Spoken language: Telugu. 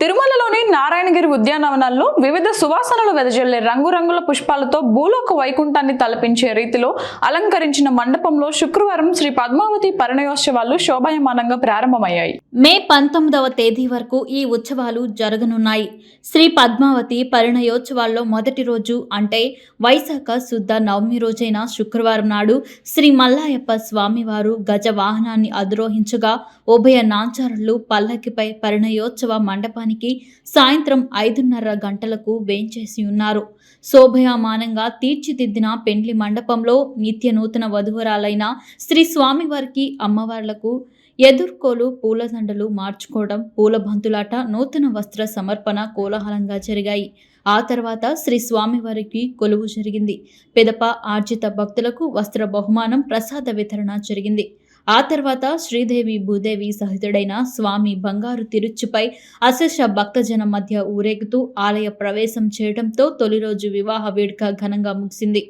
తిరుమలలోని నారాయణగిరి ఉద్యానవనాల్లో వివిధ సువాసనలు వెదజల్లే రంగురంగుల పుష్పాలతో భూలోక వైకుంఠాన్ని తలపించే రీతిలో అలంకరించిన మండపంలో శుక్రవారం శ్రీ పద్మావతి పరిణయోత్సవాలు శోభాయమానంగా ప్రారంభమయ్యాయి. మే 19వ తేదీ వరకు ఈ ఉత్సవాలు జరగనున్నాయి. శ్రీ పద్మావతి పరిణయోత్సవాల్లో మొదటి రోజు అంటే వైశాఖ శుద్ధ నవమి రోజైన శుక్రవారం నాడు శ్రీ మల్లాయప్ప స్వామివారు గజ వాహనాన్ని అధిరోహించగా ఉభయ నాంచారులు పల్లకిపై పరిణయోత్సవ మండపానికి సాయంత్రం 5:30 గంటలకు వేంచేసి ఉన్నారు. శోభయామానంగా తీర్చిదిద్దిన పెండ్లి మండపంలో నిత్య నూతన వధువరాలైన శ్రీ స్వామివారికి అమ్మవార్లకు ఎదుర్కోలు పూలదండలు మార్చుకోవడం, పూల బంతులాట, నూతన వస్త్ర సమర్పణ కోలాహలంగా జరిగాయి. ఆ తర్వాత శ్రీ స్వామివారికి కొలువు జరిగింది. పిదప ఆర్జిత భక్తులకు వస్త్ర బహుమానం, ప్రసాద వితరణ జరిగింది. ఆ తర్వాత శ్రీదేవి భూదేవి సహితుడైన స్వామి బంగారు తిరుచుపై అశేష భక్తజనం మధ్య ఊరేగుతూ ఆలయ ప్రవేశం చేయడంతో తొలి రోజు వివాహ వేడుక ఘనంగా ముగిసింది.